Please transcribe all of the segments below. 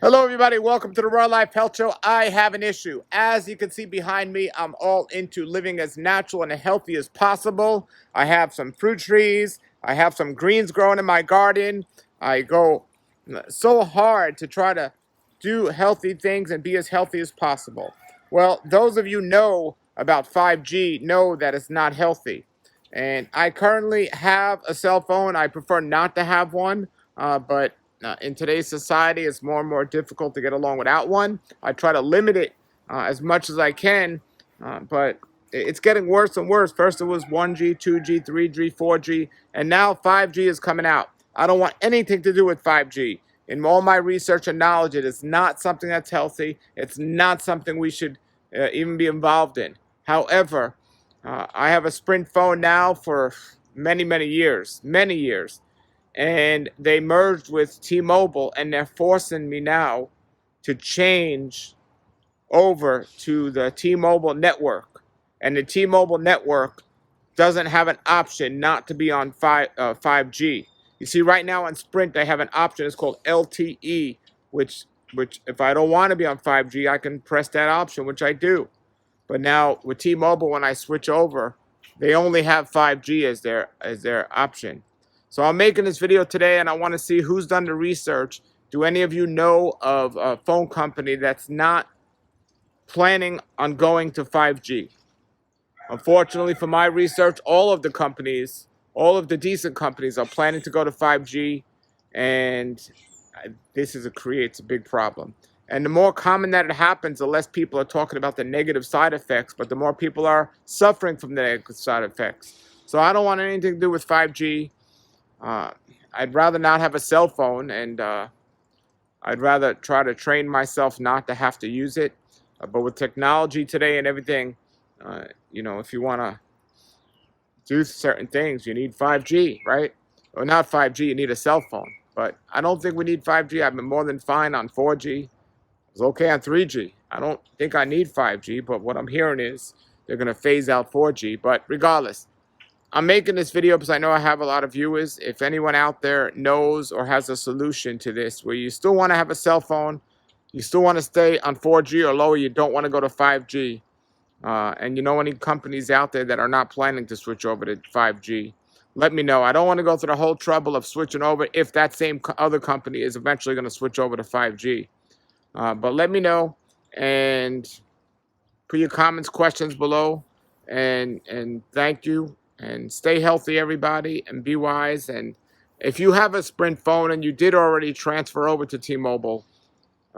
Hello, everybody. Welcome to the Raw Life Health Show. I have an issue. As you can see behind me, I'm all into living as natural and healthy as possible. I have some fruit trees. I have some greens growing in my garden. I go so hard to try to do healthy things and be as healthy as possible. Well, those of you know about 5G know that it's not healthy. And I currently have a cell phone. I prefer not to have one, but in today's society, it's more and more difficult to get along without one. I try to limit it as much as I can, but it's getting worse and worse. First, it was 1G, 2G, 3G, 4G, and now 5G is coming out. I don't want anything to do with 5G. In all my research and knowledge, it is not something that's healthy. It's not something we should even be involved in. However, I have a Sprint phone now for many years, many years, and they merged with T-Mobile, and they're forcing me now to change over to the T-Mobile network. And the T-Mobile network doesn't have an option not to be on 5G. You see, right now on Sprint, they have an option. It's called LTE, which if I don't want to be on 5G, I can press that option, which I do. But now with T-Mobile, when I switch over, they only have 5G as their option. So I'm making this video today, and I want to see who's done the research. Do any of you know of a phone company that's not planning on going to 5G? Unfortunately, for my research, all of the companies, all of the decent companies, are planning to go to 5G, and this creates a big problem. And the more common that it happens, the less people are talking about the negative side effects, but the more people are suffering from the negative side effects. So I don't want anything to do with 5G. I'd rather not have a cell phone, and I'd rather try to train myself not to have to use it. But with technology today and everything, if you want to do certain things, you need 5G, right? Or not 5G, you need a cell phone. But I don't think we need 5G. I've been more than fine on 4G. It's okay on 3G. I don't think I need 5G, but what I'm hearing is they're going to phase out 4G. But regardless, I'm making this video because I know I have a lot of viewers. If anyone out there knows or has a solution to this, where you still want to have a cell phone, you still want to stay on 4G or lower, you don't want to go to 5G, and you know any companies out there that are not planning to switch over to 5G, let me know. I don't want to go through the whole trouble of switching over if that same other company is eventually going to switch over to 5G. But let me know, and put your comments, questions below, and thank you, and stay healthy, everybody, and be wise. And if you have a Sprint phone and you did already transfer over to T-Mobile,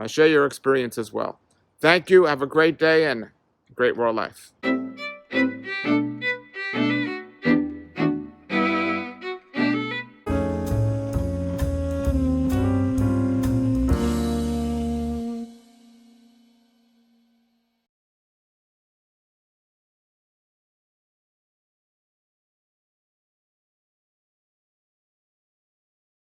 share your experience as well. Thank you. Have a great day and a great Raw Life.